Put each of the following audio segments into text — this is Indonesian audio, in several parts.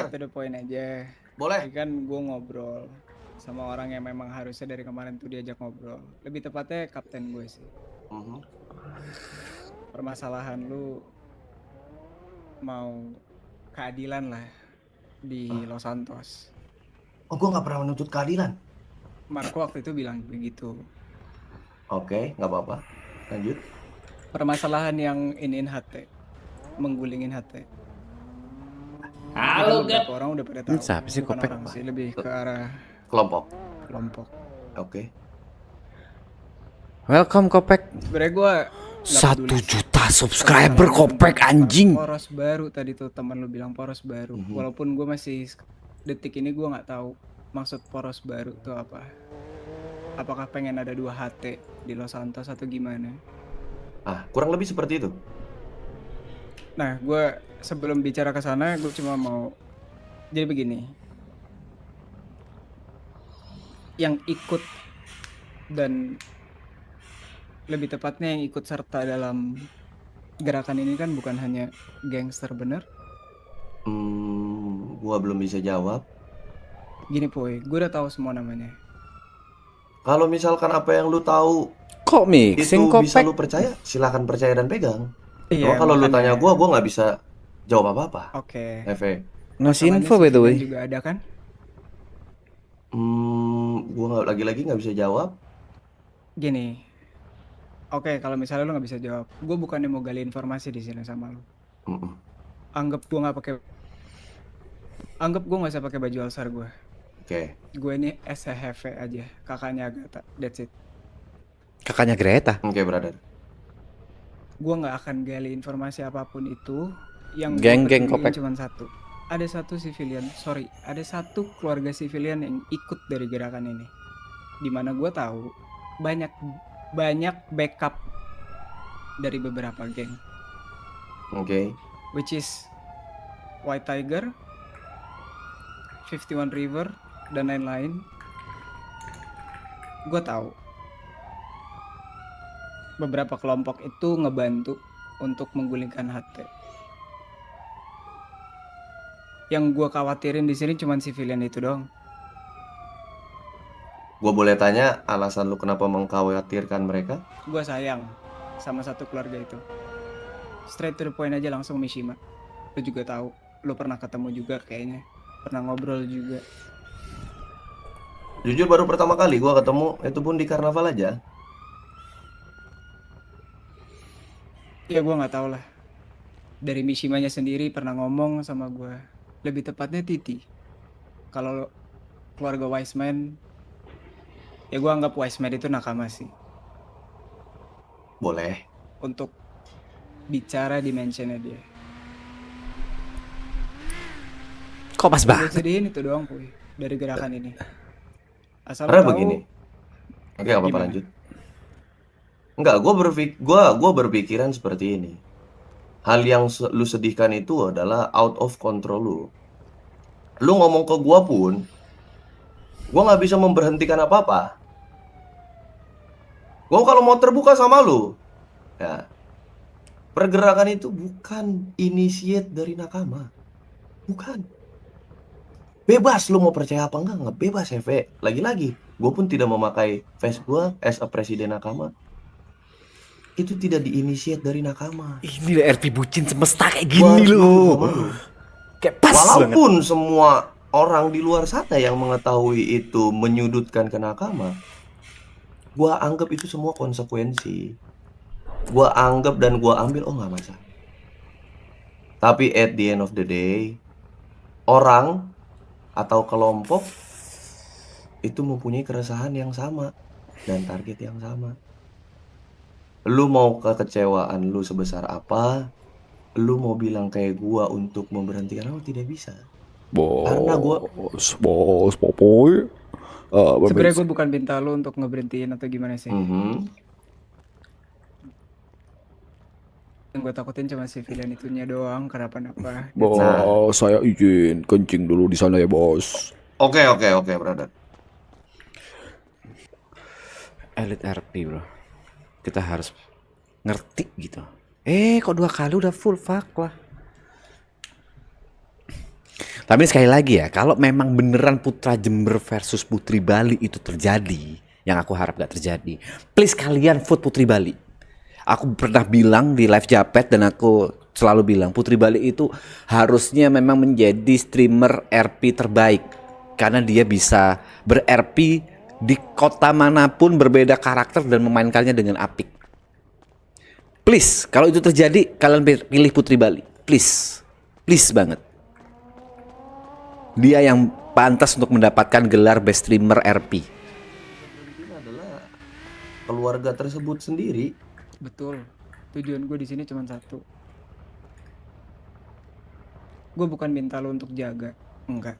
to the point aja. Boleh. Ini kan gue ngobrol sama orang yang memang harusnya dari kemarin tuh diajak ngobrol. Lebih tepatnya kapten gue sih. Permasalahan lu mau keadilan lah di Los Santos. Oh, gue nggak pernah menuntut keadilan. Marco waktu itu bilang begitu. Oke, nggak apa-apa. Lanjut. Permasalahan yang iniin HT, menggulingin HT. Ini kan Halo, beberapa Gap. orang udah pada Ini tahu. siapa sih, Bukan Kopek? orang sih, lebih ke arah Kelompok. kelompok. Oke. Welcome Kopek. Sebenarnya gue 1 juta subscriber Kopek anjing. Poros baru tadi tuh teman lu bilang poros baru. Walaupun gue masih detik ini gue nggak tahu maksud poros baru tuh apa. Apakah pengen ada 2 HT di Los Santos atau gimana? Kurang lebih seperti itu. Nah, gue sebelum bicara ke sana, gue cuma mau jadi begini. Yang ikut dan lebih tepatnya yang ikut serta dalam gerakan ini kan bukan hanya gangster, bener? Gua belum bisa jawab. Gini Poy, gue udah tahu semua namanya. Kalau misalkan apa yang lu tahu Kok itu mixing bisa Kopek? lu percaya, silakan percaya dan pegang. Iya, Cuma kalau lu makanya. tanya gua nggak bisa jawab apa-apa. Oke. Eve. Ngasih Masalahnya info by the civilian way. juga ada kan? Gua lagi-lagi nggak bisa jawab. Gini. Oke, kalau misalnya lu nggak bisa jawab, gue bukannya mau gali informasi di sini sama lu. Anggap gue nggak usah pakai baju All-Star gue. Oke. Gue ini SHV aja, kakaknya Agatha. That's it. Kakaknya Greta. Oke, brother. Gue nggak akan gali informasi apapun itu. Yang Geng-geng gue Kopek. cuma satu. Ada satu keluarga sivilian yang ikut dari gerakan ini. Dimana gue tahu banyak backup dari beberapa geng. Oke. Which is White Tiger, 51 River, dan lain-lain. Gue tahu beberapa kelompok itu ngebantu untuk menggulingkan HT. Yang gue khawatirin di sini cuma civilian itu doang. Gua boleh tanya alasan lu kenapa mengkhawatirkan mereka? Gue sayang sama satu keluarga itu. Straight to the point aja, langsung Mishima. Lu juga tahu, lu pernah ketemu juga kayaknya, pernah ngobrol juga. Jujur baru pertama kali gua ketemu, itu pun di karnaval aja. Ya gue nggak tahu lah. Dari Mishimanya sendiri pernah ngomong sama gue. Lebih tepatnya Titi. Kalau keluarga Wiseman, ya gue anggap Wiseman itu nakama sih. Boleh. Untuk bicara dimensionnya dia. Kok pas Gue banget? sedihin itu doang Puy, dari gerakan ini. Asal Karena tahu, begini. Oke, apa-apa gimana? lanjut. Enggak, gua berpikiran seperti ini. Hal yang lu sedihkan itu adalah out of control lu. Lu ngomong ke gua pun, gua nggak bisa memberhentikan apa-apa. Gua kalau mau terbuka sama lu, ya, pergerakan itu bukan initiate dari nakama. Bukan. Bebas lu mau percaya apa enggak bebas ya, Lagi-lagi, gue pun tidak memakai face gue as a presiden nakama. Itu tidak diinisiat dari nakama. Ini RP bucin semesta kayak gini loh. Kayak pas Walaupun banget. semua orang di luar sana yang mengetahui itu menyudutkan ke nakama, gue anggap itu semua konsekuensi. Gue anggap dan gue ambil, oh nggak masalah. Tapi at the end of the day, orang atau kelompok itu mempunyai keresahan yang sama dan target yang sama. Lu mau kekecewaan lu sebesar apa, lu mau bilang kayak gua untuk memberhentikan lu tidak bisa. Karena gua Bos, Popoy. Sebenarnya gue bukan minta lu untuk ngeberhentiin atau gimana sih. Yang gue takutin cuma civilian itunya doang, kenapa-napa. Bos, saya izin kencing dulu di sana ya, Bos. Oke, brother. Elite RP, bro. Kita harus ngerti gitu. Kok 2 kali udah full fuck lah. Tapi sekali lagi ya, kalau memang beneran Putra Jember versus Putri Bali itu terjadi, yang aku harap gak terjadi, please kalian vote Putri Bali. Aku pernah bilang di live Japet dan aku selalu bilang Putri Bali itu harusnya memang menjadi streamer RP terbaik. Karena dia bisa ber-RP di kota manapun berbeda karakter dan memainkannya dengan apik. Please, kalau itu terjadi kalian pilih Putri Bali. Please. Please banget. Dia yang pantas untuk mendapatkan gelar best streamer RP. Ini adalah keluarga tersebut sendiri. Betul. Tujuan gue di sini cuma satu. Gue bukan minta lo untuk jaga, enggak.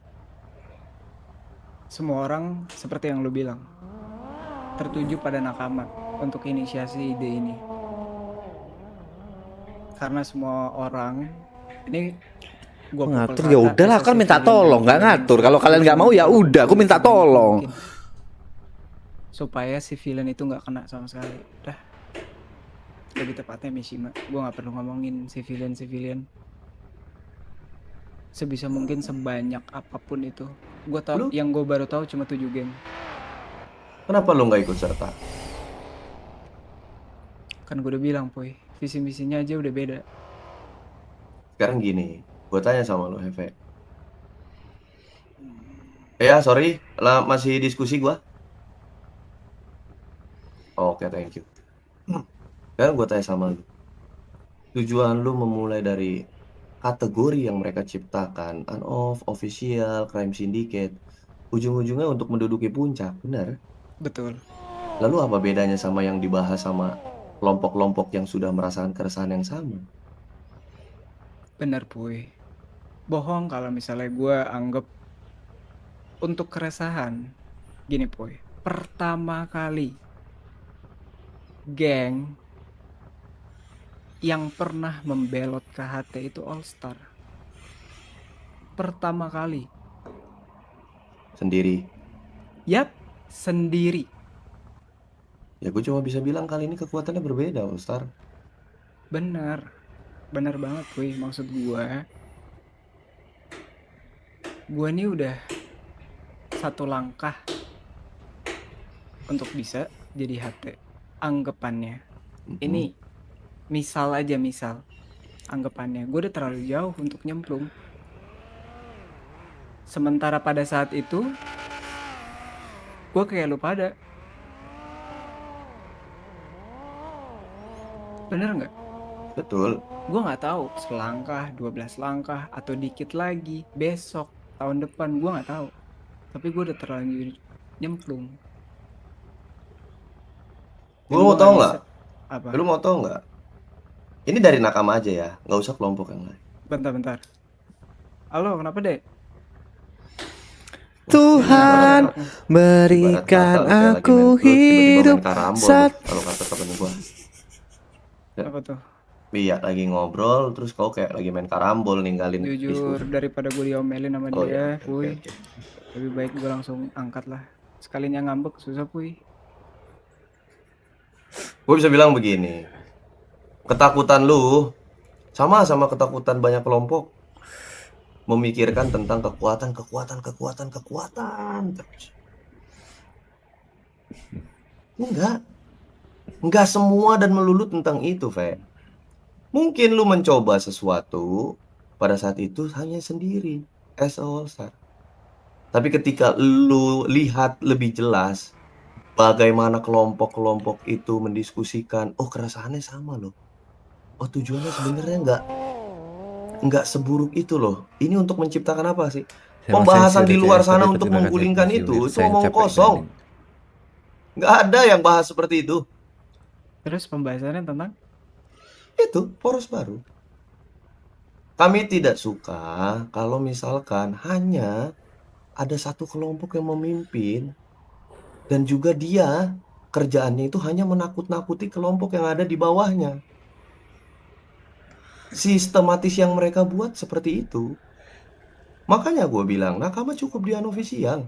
Semua orang seperti yang lo bilang, tertuju pada Nakama untuk inisiasi ide ini. Karena semua orang ini gue Ngatur ya udahlah, kan minta tolong, nggak ngatur. Kalau kalian nggak mau ya udah, aku minta tolong. Supaya si villain itu nggak kena sama sekali. Udah. Lebih tepatnya Mishima. Gue nggak perlu ngomongin si villain. Sebisa mungkin sebanyak apapun itu. Gue tahu, yang gue baru tahu cuma 7 game. Kenapa lo nggak ikut serta? Kan gue udah bilang, Poy, visi misinya aja udah beda. Sekarang gini, gue tanya sama lo, Heve. Ya, sorry, lah masih diskusi gue. Oke, thank you. Sekarang gue tanya sama lo. Tujuan lu memulai dari kategori yang mereka ciptakan, on-off, official, crime syndicate, ujung-ujungnya untuk menduduki puncak, benar? Betul. Lalu apa bedanya sama yang dibahas sama kelompok-kelompok yang sudah merasakan keresahan yang sama? Benar, Poy. Bohong kalau misalnya gue anggap untuk keresahan. Gini, Poy. Pertama kali geng yang pernah membelot ke HT itu All Star. Pertama kali. Sendiri. Yap, sendiri. Ya gue cuma bisa bilang kali ini kekuatannya berbeda, All-Star. Bener. Bener banget, Poy. Maksud gue ini udah satu langkah untuk bisa jadi HT. Anggapannya. Ini misal anggapannya gue udah terlalu jauh untuk nyemplung. Sementara pada saat itu gue kayak lu pada. Bener nggak? Betul. Gue nggak tahu selangkah, 12 langkah atau dikit lagi besok, tahun depan, gue nggak tahu. Tapi gue udah terlanjur nyemplung. Gue mau tahu nggak? Apa? Lu mau tahu nggak? Ini dari nakama aja ya, nggak usah kelompok yang lain. Bentar. Halo, kenapa dek? Tuhan berikan aku hidup saat. Kalau kata temen gue. Apa tuh? Iya, lagi ngobrol, terus kau kayak lagi main karambol, ninggalin Jujur, diskusi. daripada gue diomelin sama Oh, dia, iya, Puy, oke. lebih baik gue langsung angkat lah. Sekalinya ngambek susah, Puy. Gue bisa bilang begini, ketakutan lu sama ketakutan banyak kelompok memikirkan tentang kekuatan terus. Enggak semua dan melulu tentang itu, Fe. Mungkin lu mencoba sesuatu pada saat itu hanya sendiri, as a all-star. Tapi ketika lu lihat lebih jelas bagaimana kelompok-kelompok itu mendiskusikan, oh keresahannya sama loh. Oh tujuannya sebenarnya nggak seburuk itu loh. Ini untuk menciptakan apa sih? Pembahasan di luar sana untuk menggulingkan itu omong kosong. Nggak ada yang bahas seperti itu. Terus pembahasannya tentang? Itu poros baru. Kami tidak suka kalau misalkan hanya ada satu kelompok yang memimpin dan juga dia kerjaannya itu hanya menakut-nakuti kelompok yang ada di bawahnya. Sistematis yang mereka buat seperti itu. Makanya gue bilang, nakama cukup di unofficial.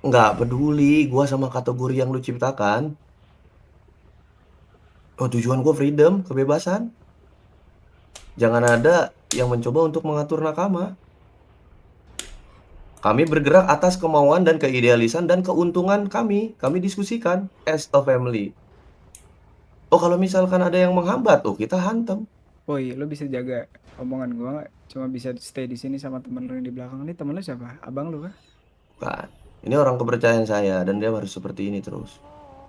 Nggak peduli gue sama kategori yang lu ciptakan. Oh, tujuan gue freedom, kebebasan. Jangan ada yang mencoba untuk mengatur nakama. Kami bergerak atas kemauan dan keidealisan dan keuntungan kami. Kami diskusikan as a family. Oh, kalau misalkan ada yang menghambat, oh kita hantam. Woi, lu bisa jaga omongan gua nggak? Cuma bisa stay di sini sama temen lu yang di belakang. Ini temen lu siapa? Abang lu kah? Bukan. Ini orang kepercayaan saya dan dia harus seperti ini terus.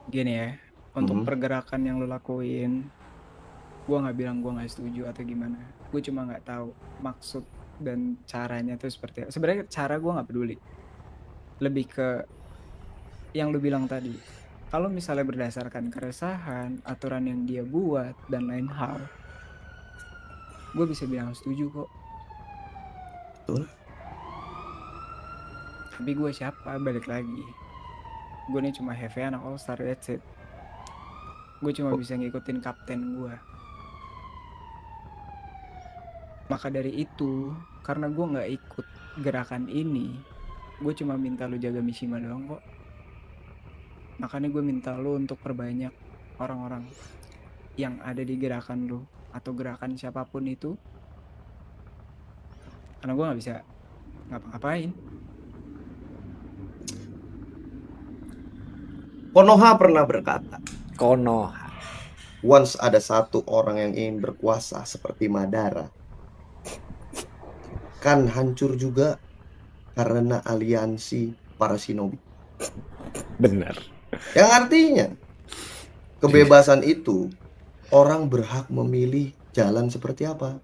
Gini ya, untuk Mhm. pergerakan yang lu lakuin, gua nggak bilang gua nggak setuju atau gimana. Gue cuma nggak tahu maksud dan caranya tuh seperti apa. Sebenarnya cara gua nggak peduli. Lebih ke yang lu bilang tadi. Kalau misalnya berdasarkan keresahan, aturan yang dia buat dan lain hal, gue bisa bilang setuju kok. Betul. Tapi gue siapa? Balik lagi. Gue nih cuma have anak all star, that's it. Gue cuma bisa ngikutin kapten gue. Maka dari itu, karena gue nggak ikut gerakan ini, gue cuma minta lu jaga Mishima doang kok. Makanya gue minta lu untuk perbanyak orang-orang yang ada di gerakan lu atau gerakan siapapun itu, karena gue nggak bisa ngapa-ngapain. Konoha pernah berkata, Konoha. once ada satu orang yang ingin berkuasa seperti Madara, kan hancur juga karena aliansi para shinobi. Benar. Yang artinya, kebebasan itu orang berhak memilih jalan seperti apa.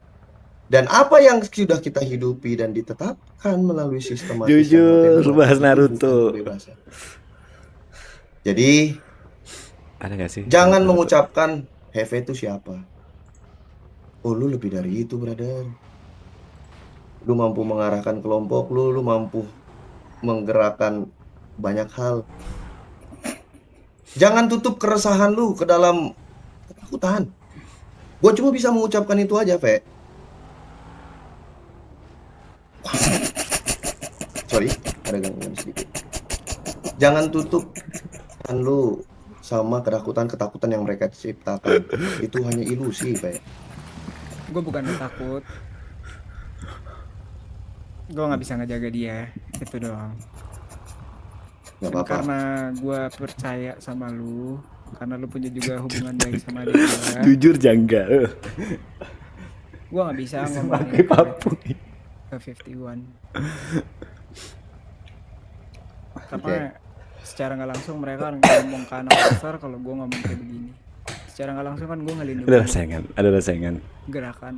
Dan apa yang sudah kita hidupi dan ditetapkan melalui sistematis yang Jujur, demokratis bahas itu Naruto. bukan kebebasan. Jadi, Ada gak sih? jangan mengucapkan Hefe itu siapa. Oh, lu lebih dari itu, brother. Lu mampu mengarahkan kelompok lu mampu menggerakkan banyak hal. Jangan tutup keresahan lu ke dalam ketakutan. Gue cuma bisa mengucapkan itu aja, Fe. Sorry, ada gangguan sedikit. Jangan tutup lu sama ketakutan yang mereka ciptakan. Itu hanya ilusi, Fe. Gue bukan takut, gue nggak bisa ngejaga dia, itu doang. Gak Dan apa-apa. karena gue percaya sama lu, karena lu punya juga hubungan baik sama adik gue, Jujur janggal. gue nggak bisa ngomongin Pakai papu. ke 51. Karena secara nggak langsung mereka kan ngomong ke anak besar kalau gue ngomong kayak begini. Secara nggak langsung kan gue Ada ngelindungin saingan, ada saingan. gerakan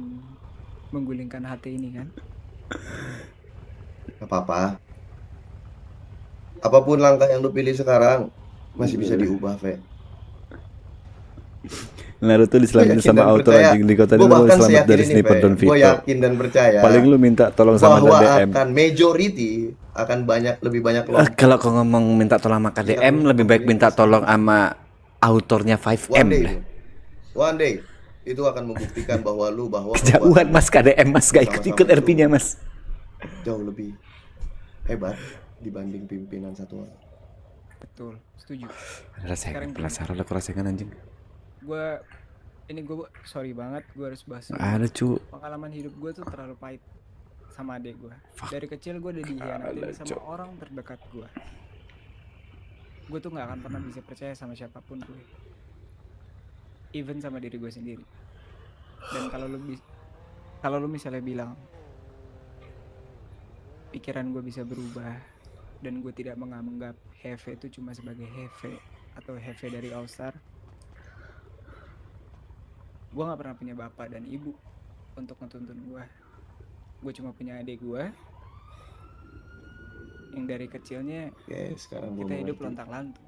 menggulingkan hati ini kan. Gak apa-apa. Apapun langkah yang lu pilih sekarang masih bisa diubah, Fe. Naruto diselamatin Gua yakin sama dan auto percaya. anjing di kota Gua dulu mau bahkan selamat seyakin dari ini, sniper Fe. Don Gua Vito. yakin dan percaya Paling lu minta tolong sama bahwa KDM. akan majority akan lebih banyak kelompok. Kalau kau ngomong minta tolong sama KDM, lebih baik minta tolong sama autornya 5M One day, deh. one day itu akan membuktikan bahwa Kejauhan mas KDM mas, gak ikut-ikut Sama-sama RP-nya mas. jauh lebih hebat dibanding pimpinan satu orang. Betul, setuju. Ada saingan, penasaran aku rasakan anjing. Gue sorry banget, gue harus bahas ini. Ada cu. Pengalaman hidup gue tuh terlalu pahit sama adik gue. Dari kecil gue udah dikhianatin sama orang terdekat gue. Gue tuh nggak akan pernah bisa percaya sama siapapun gue, even sama diri gue sendiri. Dan kalau lu misalnya bilang pikiran gue bisa berubah dan gue tidak menganggap Hefe itu cuma sebagai Hefe atau Hefe dari All Star, gue nggak pernah punya bapak dan ibu untuk ngetuntun gue. Gue cuma punya adik gue yang dari kecilnya Oke, sekarang kita hidup lontang-lantung.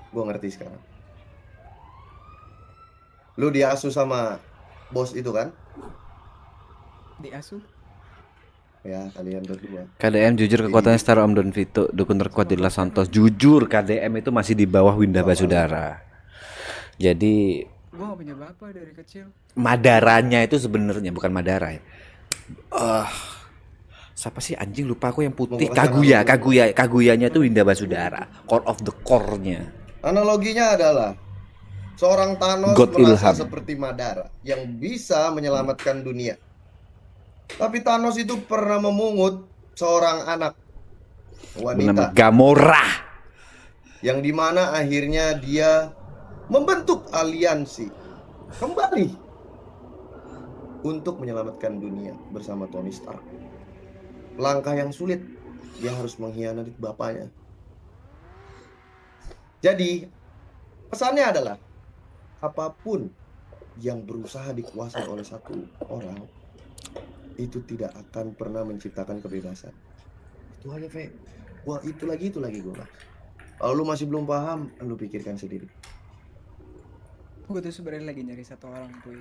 Gua ngerti sekarang. Lu diasuh sama bos itu kan? Diasuh. Ya, kalian berdua. KDM jujur kekuatannya setara Om Don Vito, dukun terkuat di Los Santos. Jujur KDM itu masih di bawah Winda Basudara. Jadi Gue gak punya bapak dari kecil. Madaranya itu sebenarnya bukan Madara ya. Siapa sih anjing lupa aku yang putih? Kaguyanya itu Winda Basudara. Core of the core-nya. Analoginya adalah Seorang Thanos God merasa Ilham. seperti Madara yang bisa menyelamatkan dunia. Tapi Thanos itu pernah memungut seorang anak Bernama wanita Gamora. yang dimana akhirnya dia membentuk aliansi kembali untuk menyelamatkan dunia bersama Tony Stark. Langkah yang sulit, dia harus mengkhianati bapaknya. Jadi, pesannya adalah apapun yang berusaha dikuasai oleh satu orang itu tidak akan pernah menciptakan kebebasan. Itu aja, Fe. Wah, itu lagi gue bahas. Kalau lu masih belum paham, lu pikirkan sendiri. Gue tuh sebenarnya lagi nyari satu orang tuh.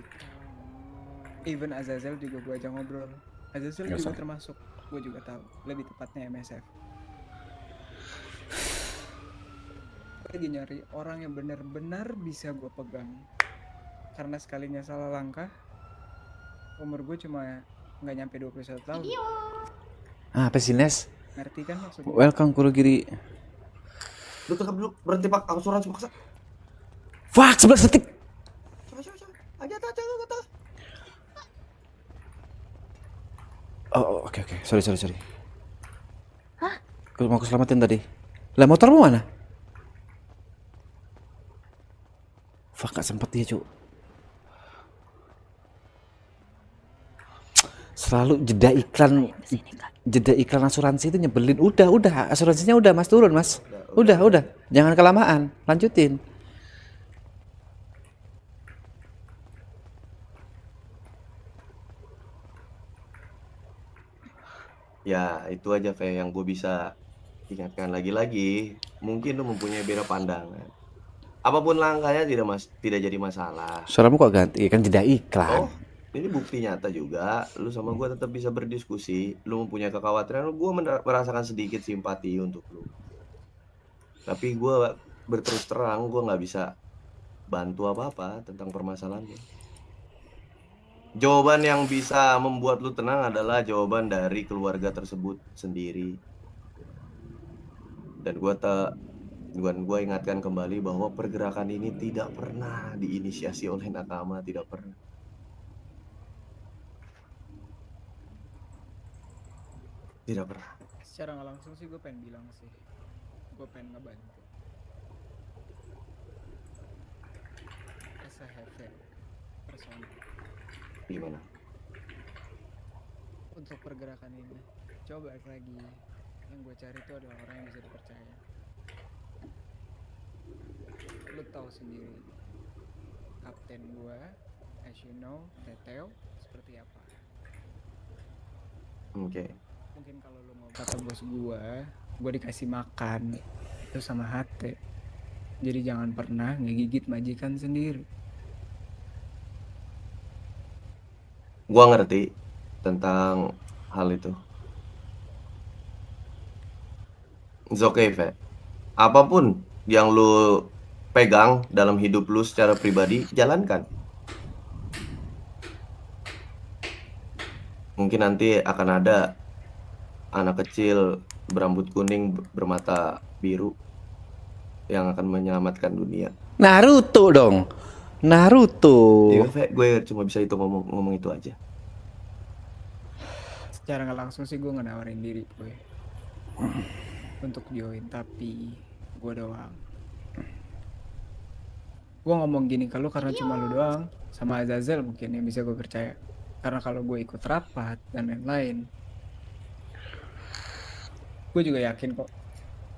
Even Azazel juga gue ajak ngobrol. Azazel Nggak juga usah. termasuk. Gue juga tahu. Lebih tepatnya MSF. Lagi nyari orang yang benar-benar bisa gue pegang. Karena sekalinya salah langkah, umur gue cuma nggak nyampe 21 tahun. Apa sih, Nes? Ngerti kan maksudnya? Welcome Kurogiri. Lu tetap dulu, berhenti pak, asuransi paksa. Fuck, 11 detik. Coba. Aja, kata. Oh, oke. Sorry. Hah? Mau aku selamatin tadi. Lah, motormu mana? Fuck, gak sempet dia, cu. Selalu jeda iklan asuransi itu nyebelin. Udah, asuransinya udah, Mas, turun, Mas. Udah. Jangan kelamaan, lanjutin. Ya, itu aja Fe yang gue bisa ingatkan lagi-lagi. Mungkin lu mempunyai beda pandangan. Apapun langkahnya tidak jadi masalah. Suaramu kok ganti? Kan jeda iklan. Oh, ini bukti nyata juga. Lu sama gue tetap bisa berdiskusi. Lu mempunyai kekhawatiran, gue merasakan sedikit simpati untuk lu. Tapi gue berterus terang, gue nggak bisa bantu apa-apa tentang permasalahan lu. Jawaban yang bisa membuat lu tenang adalah jawaban dari keluarga tersebut sendiri. Dan gue ingatkan kembali bahwa pergerakan ini tidak pernah diinisiasi oleh Nakama, tidak pernah. Tidak pernah. Secara nggak langsung sih gue pengen bilang sih. Gue pengen ngebantu. As a heaven personal. Gimana? Untuk pergerakan ini, coba balik lagi. Yang gue cari itu adalah orang yang bisa dipercaya. Lu tahu sendiri, kapten gue, as you know, Teteo seperti apa. Oke. Mungkin kalau lu mau kata bos gue dikasih makan itu sama hati. Jadi jangan pernah ngegigit majikan sendiri. Gua ngerti tentang hal itu. It's okay, Fe. Apapun yang lu pegang dalam hidup lu secara pribadi, jalankan. Mungkin nanti akan ada anak kecil berambut kuning bermata biru yang akan menyelamatkan dunia. Naruto dong. Iya, Fe, gue cuma bisa itu ngomong itu aja. Secara nggak langsung sih gue ngenawarin diri gue untuk join, tapi gue doang. Gue ngomong gini ke lu karena cuma lu doang sama Azazel mungkin yang bisa gue percaya. Karena kalau gue ikut rapat dan lain-lain, gue juga yakin kok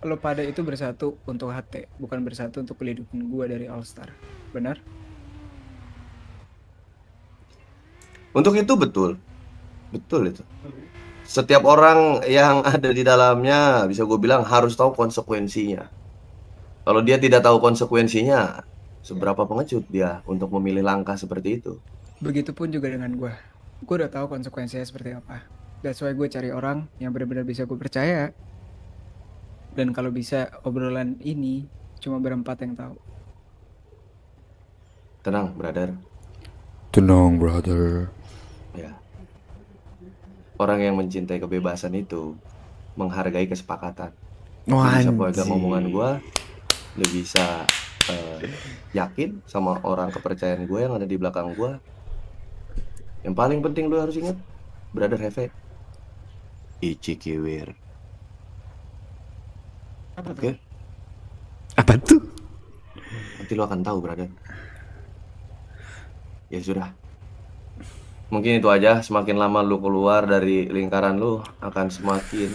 lo pada itu bersatu untuk HT, bukan bersatu untuk melindungi gue dari All Star. Benar? Untuk itu betul itu. Setiap orang yang ada di dalamnya bisa gue bilang harus tahu konsekuensinya. Kalau dia tidak tahu konsekuensinya, seberapa pengecut dia untuk memilih langkah seperti itu. Begitupun juga dengan gue udah tahu konsekuensinya seperti apa. That's why gue cari orang yang benar-benar bisa gue percaya. Dan kalau bisa obrolan ini cuma berempat yang tahu. Tenang, brother. Ya. Orang yang mencintai kebebasan itu menghargai kesepakatan. Lu bisa pegang omongan gue, lu bisa yakin sama orang kepercayaan gue yang ada di belakang gue. Yang paling penting lu harus ingat, brother Heve, Ichikiwir. Apa tuh? Oke, Apa tuh? nanti lu akan tahu, brother. Ya sudah. Mungkin itu aja. Semakin lama lu keluar dari lingkaran lu, akan semakin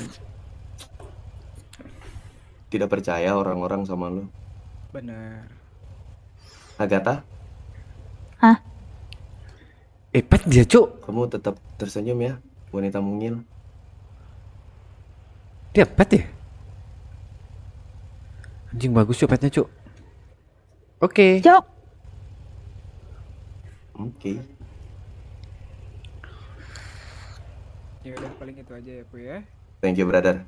tidak percaya orang-orang sama lu. Bener. Agatha, Pet dia, Cuk. kamu tetap tersenyum ya, wanita mungil. Dia pet ya? Anjing bagus Cuk petnya, Cuk. Oke. Jok. Oke. Ya udah paling itu aja ya, Pu ya. Thank you, brother.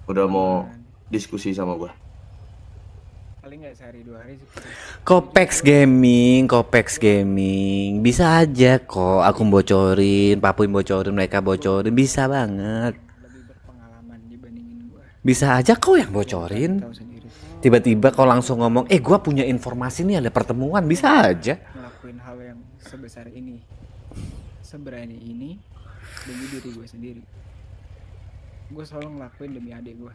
Udah mau Dan diskusi sama gua. paling nggak sehari 2 hari sih. Kopex Gaming. Bisa aja kok aku bocorin, Papuin bocorin, mereka bocorin, bisa banget. Lebih berpengalaman dibandingin gua. Bisa aja kau yang bocorin. Tahu sendiri. Tiba-tiba kau langsung ngomong, gua punya informasi nih ada pertemuan, bisa aja. Ngelakuin hal yang sebesar ini, seberani ini demi diri gue sendiri. Gue selalu ngelakuin demi adik gue.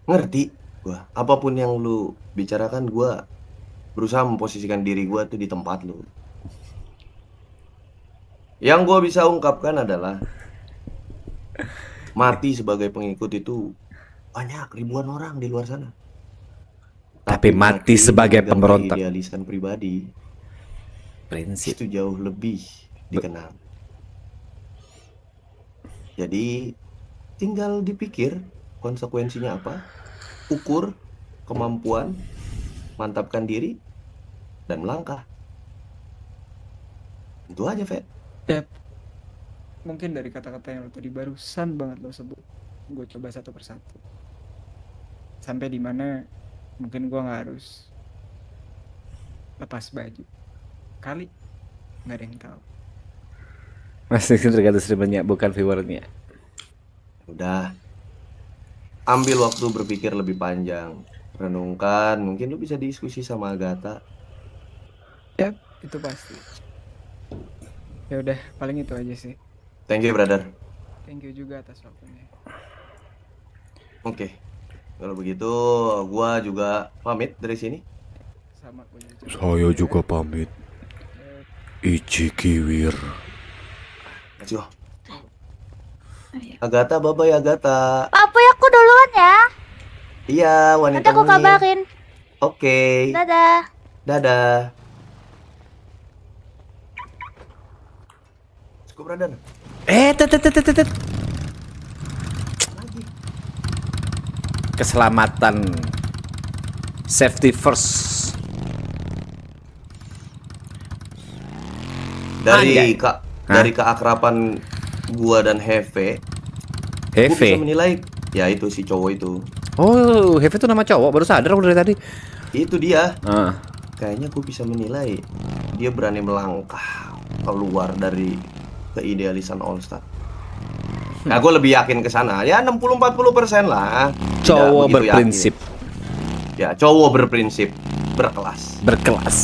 Ngerti gua. Apapun yang lu bicarakan, gua berusaha memposisikan diri gua tuh di tempat lu. Yang gua bisa ungkapkan adalah mati sebagai pengikut itu banyak, ribuan orang di luar sana. Tapi mati sebagai dengan pemberontak. mengidealiskan pribadi Prinsip. itu jauh lebih dikenal. Jadi tinggal dipikir konsekuensinya apa, ukur kemampuan, mantapkan diri, dan melangkah. Itu aja, Fet. Ya, mungkin dari kata-kata yang lo tadi barusan banget lo sebut, gue coba satu persatu. Sampai di mana mungkin gue nggak harus lepas baju. Kali nggak ada yang tahu. Masih tergantung streamernya, bukan viewernya. Udah. Ambil waktu berpikir lebih panjang. Renungkan, mungkin lu bisa diskusi sama Agatha. Ya, itu pasti. Ya udah, paling itu aja sih. Thank you, brother. Thank you juga atas waktunya. Oke. Kalau begitu, gua juga pamit dari sini. Sama gue juga. Saya juga pamit. Ichikiwir. Let's go. Agatha, bye-bye Agatha. Papuy aku duluan ya. Iya, Nanti wanita aku mungil. kabarin. Oke. Dadah. Dadah. Cukup, brother. Tet. Keselamatan. Safety first. Anjay. Dari keakraban gua dan Heve, gua bisa Heve. menilai ya itu si cowok itu. Oh, Heve itu nama cowok, baru sadar aku dari tadi. Itu dia. Ah. Kayaknya gua bisa menilai dia berani melangkah keluar dari keidealisan All Star. Nah, gue lebih yakin ke sana. Ya 60-40% lah. Tidak Cowok begitu berprinsip. yakin. Ya, cowok berprinsip, berkelas. Berkelas.